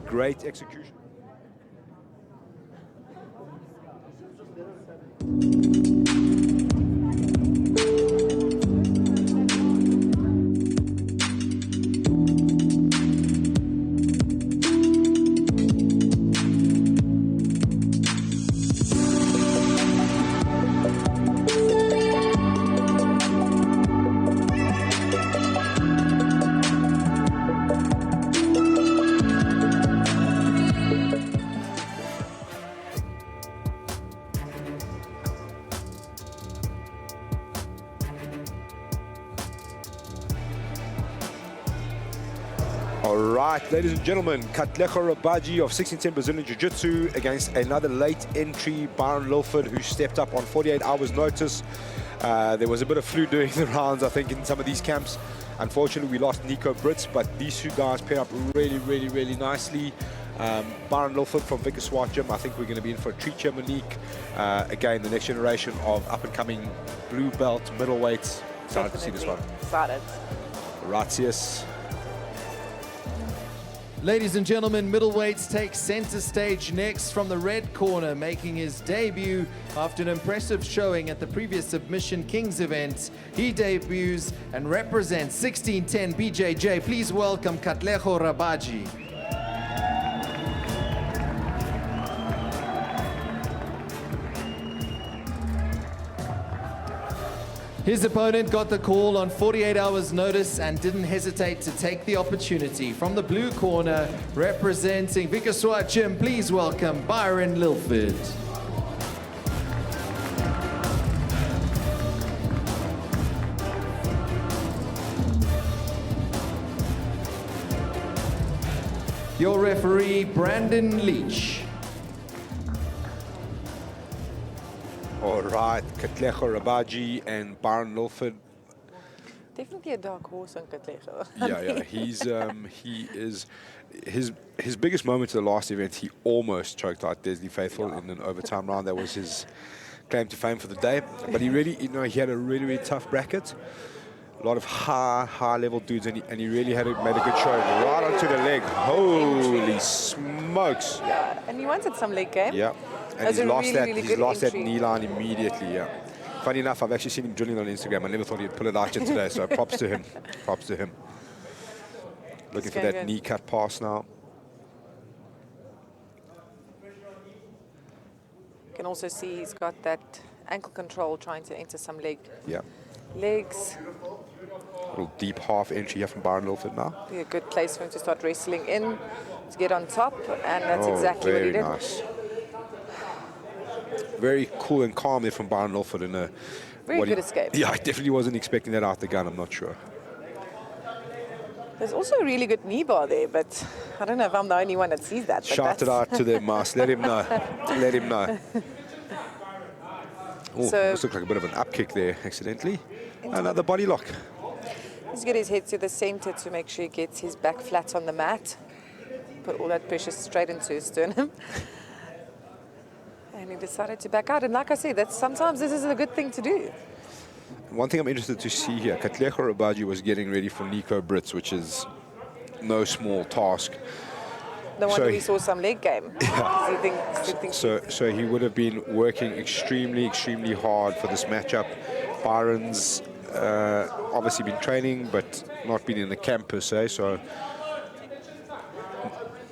great execution. All right, ladies and gentlemen, Katlego Rabaji of 1610 Brazilian Jiu-Jitsu against another late entry, Byrone Lilford, who stepped up on 48 hours notice. There was a bit of flu during the rounds, I think, in some of these camps. Unfortunately, we lost Nico Brits, but these two guys pair up really nicely. Byrone Lilford from Vickers Swart Gym. I think we're going to be in for a treat here, Monique. Again, the next generation of up-and-coming blue belt middleweights. Excited to see this one. Excited. Gracias. Ladies and gentlemen, middleweights take center stage next. From the red corner, making his debut after an impressive showing at the previous Submission Kings event. He debuts and represents 1610 BJJ. Please welcome Katlego Rabaji. His opponent got the call on 48 hours notice and didn't hesitate to take the opportunity. From the blue corner, representing Vickers Swart Gym, please welcome Byrone Lilford. Your referee, Brandon Leach. All right, Katlego Rabaji and Byrone Lilford. Definitely a dark horse on Katlego. Yeah, he is his biggest moment of the last event. He almost choked out Desley Faithful in an overtime round. That was his claim to fame for the day. But he really, he had a really tough bracket. A lot of high level dudes, and he really made a good show right onto the leg. Holy smokes! Yeah, and he wanted some leg game. Yeah. And he's lost that knee line immediately, yeah. Funny enough, I've actually seen him drilling on Instagram. I never thought he'd pull it out yet today, so props to him. Props to him. Looking for that knee cut pass now. You can also see he's got that ankle control trying to enter some legs. A little deep half entry here from Byrone Lilford now. Be a good place for him to start wrestling in, to get on top, and that's exactly what he did. Nice. Very cool and calm there from Byrone Lilford in a very good escape. Yeah, I definitely wasn't expecting that out the gun, I'm not sure. There's also a really good knee bar there, but I don't know if I'm the only one that sees that. Shout it out to them, Mas. Let him know. Let him know. Oh, so, this looks like a bit of an up kick there, accidentally. Another body lock. He's got his head to the center to make sure he gets his back flat on the mat. Put all that pressure straight into his sternum. And he decided to back out. And like I said, sometimes this is a good thing to do. One thing I'm interested to see here, Katlego Rabaji was getting ready for Nico Brits, which is no small task. No wonder we saw some leg game. Yeah. So he would have been working extremely hard for this matchup. Byron's obviously been training, but not been in the camp per se. So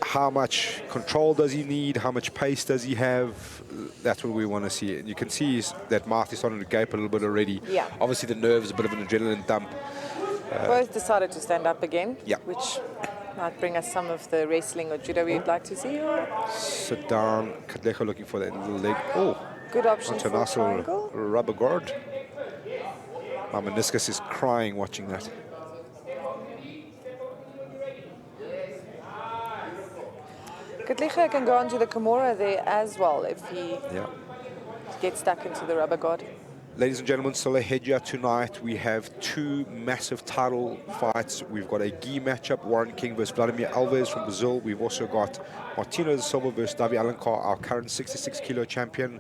how much control does he need? How much pace does he have? That's what we want to see. And you can see that mouth is starting to gape a little bit already. Yeah. Obviously, the nerves, a bit of an adrenaline dump. Both decided to stand up again. Yeah. Which might bring us some of the wrestling or judo we'd like to see. Sit down. Katlego looking for that little leg. Oh. Good option for triangle. Rubber guard. My meniscus is crying watching that. Katlego can go onto the Kimura there as well if he gets stuck into the rubber guard. Ladies and gentlemen, still ahead here tonight. We have two massive title fights. We've got a gi matchup, Warren King versus Vladimir Alves from Brazil. We've also got Martino Silva versus Davi Alencar, our current 66 kilo champion.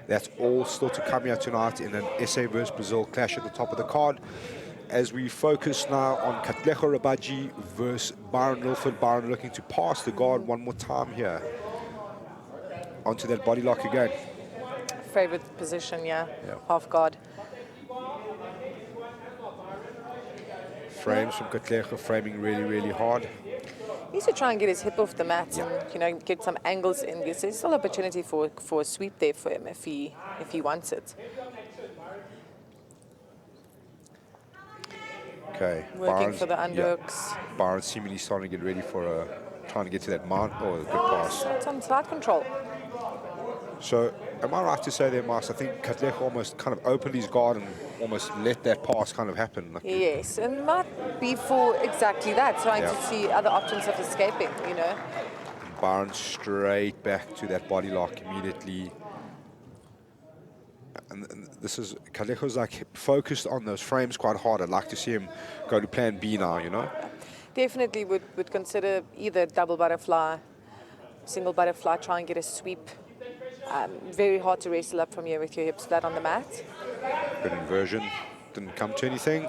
That's all still to come here tonight in an SA versus Brazil clash at the top of the card. as we focus now on Katlego Rabaji versus Byrone Lilford. Byrone looking to pass the guard one more time here. Onto that body lock again. Favorite position, yeah. Yeah. Half guard. Frames from Katlego, framing really, really hard. He needs to try and get his hip off the mat Yeah. and, you know, get some angles in. There's still opportunity for a sweep there for him if he wants it. Okay. Working for the Yeah. underhooks. Byrone seemingly starting to get ready for trying to get to that mount. Oh, a good pass. It's on side control. So, am I right to say there, Mas? I think Katlego almost kind of opened his guard and almost let that pass kind of happen. Like, Yes, and might be for exactly that, trying to see other options of escaping, you know. Byrone straight back to that body lock immediately. And this is, Katlego's like focused on those frames quite hard. I'd like to see him go to plan B now, you know? Definitely would consider either double butterfly, single butterfly, try and get a sweep. Very hard to wrestle up from here with your hips flat on the mat. Good inversion, didn't come to anything.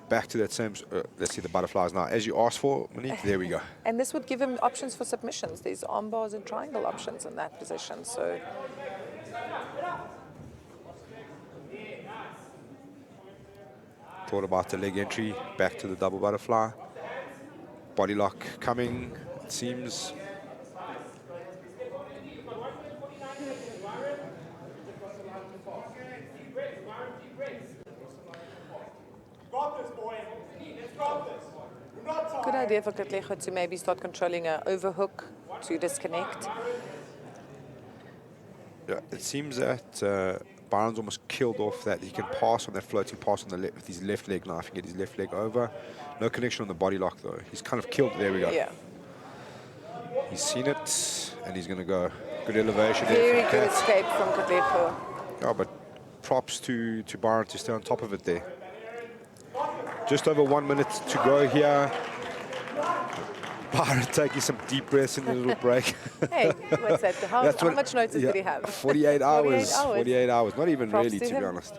Back to that same, let's see the butterflies now. As you asked for, Monique, there we go. And this would give him options for submissions. There's arm bars and triangle options in that position. So Thought about the leg entry, back to the double butterfly. Body lock coming, it seems. good idea for Katlego to maybe start controlling an overhook to disconnect. Yeah, it seems that Byrone's almost killed off that he can pass on that floating pass on the with his left leg now. If he can get his left leg over. No connection on the body lock though. He's kind of killed. There we go. Yeah. He's seen it and he's going to go. Good elevation. Very there from good Kat. escape from Katlego. Yeah, but props to Byrone to stay on top of it there. Just over 1 minute to go here. Byrone taking some deep breaths in the little break. Hey, what's that? How much notice did he have? 48 hours. 48 hours. Not even Props really, to to be him. honest.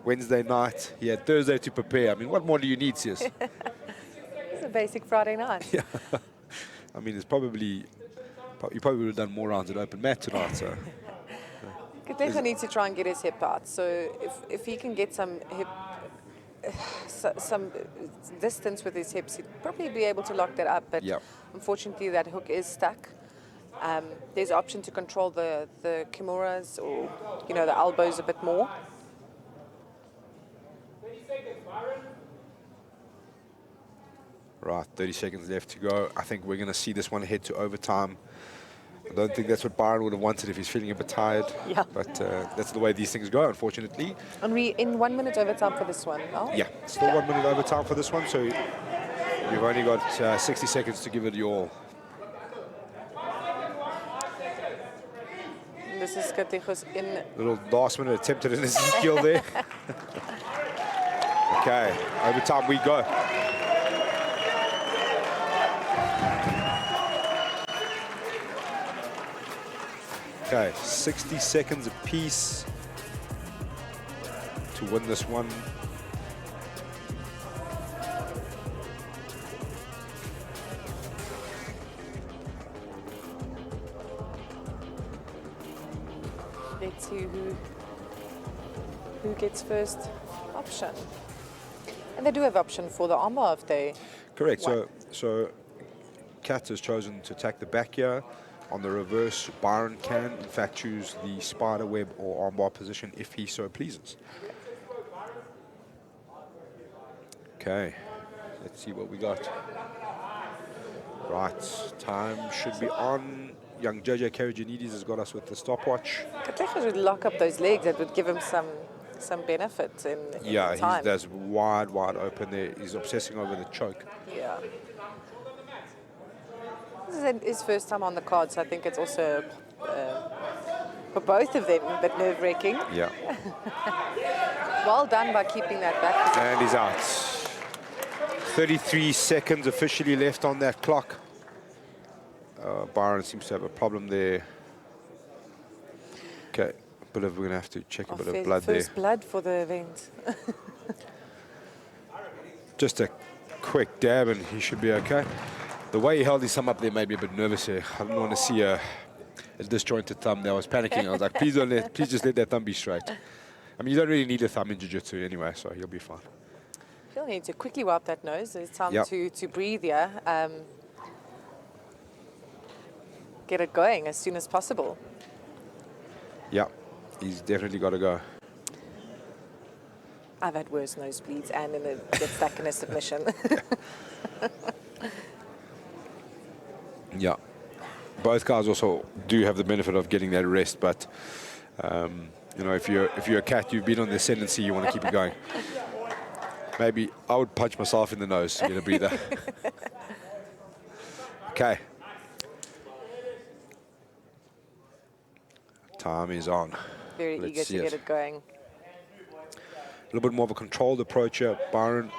Wednesday night. He had Thursday to prepare. I mean, what more do you need, sis? It's a basic Friday night. Yeah. I mean, it's probably... You probably would have done more rounds at open mat tonight, so... Katlego needs to try and get his hip out. So if he can get some hip, some distance with his hips, he'd probably be able to lock that up. But Yep. unfortunately, that hook is stuck. There's an option to control the kimuras or the elbows a bit more. Right, 30 seconds left to go. I think we're going to see this one head to overtime. I don't think that's what Byrone would have wanted if he's feeling a bit tired. Yeah. But that's the way these things go, unfortunately. And we in 1 minute overtime for this one. No? Yeah, still 1 minute overtime for this one, so you've only got 60 seconds to give it your all. This is Katlego's in. Little last minute attempt at an skill there. Okay, overtime we go. Okay, 60 seconds apiece to win this one. Let's see who gets first option. And they do have option for the armbar if they. Correct. want. So Kat has chosen to attack the back here. On the reverse, Byrone can, in fact, choose the spider web or armbar position if he so pleases. Okay, let's see what we got. Right, time should be on. Young JJ Karajanides has got us with the stopwatch. Katlego would lock up those legs. That would give him some benefit in Yeah, time. that's wide open there. He's obsessing over the choke. Yeah. This is his first time on the card, so I think it's also for both of them a bit nerve-wracking. Yeah, Well done by keeping that back. and he's out. 33 seconds officially left on that clock. Byrone seems to have a problem there. Okay, we're going to have to check a bit of blood there. First blood for the event. Just a quick dab and he should be okay. The way he held his thumb up there made me a bit nervous here. I didn't want to see a disjointed thumb there. I was panicking. I was like, please just let that thumb be straight. I mean, you don't really need a thumb in jiu-jitsu anyway, so he'll be fine. He'll need to quickly wipe that nose. There's time Yep. to breathe here. Get it going as soon as possible. Yeah, he's definitely got to go. I've had worse nosebleeds and then it gets stuck in a submission. Yeah. Both guys also do have the benefit of getting that rest, but you know, if you're a cat, you've been on the ascendancy, you want to keep it going. Maybe I would punch myself in the nose to get a breather. Okay. Time is on. Very Let's eager see to it. get it going. A little bit more of a controlled approach here, Byrone.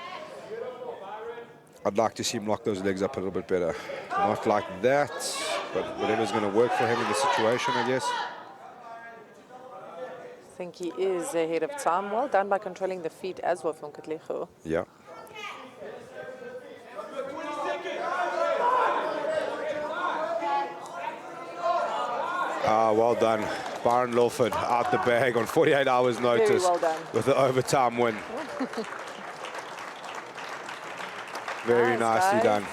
I'd like to see him lock those legs up a little bit better. Not like that, but whatever's going to work for him in the situation, I guess. I think he is ahead of time. Well done by controlling the feet as well from Katlego. Yeah. Well done. Byrone Lilford out the bag on 48 hours notice. Very well done. With the overtime win. Very Nice, nicely guys. done.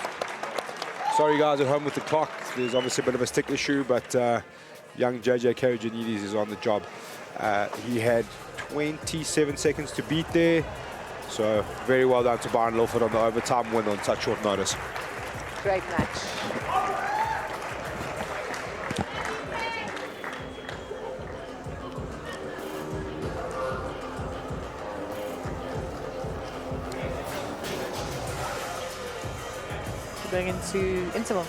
Sorry guys at home with the clock. There's obviously a bit of a stick issue, but young JJ Karajanides is on the job. He had 27 seconds to beat there. So very well done to Byrone Lilford on the overtime win on such short notice. Great match. Going into interval.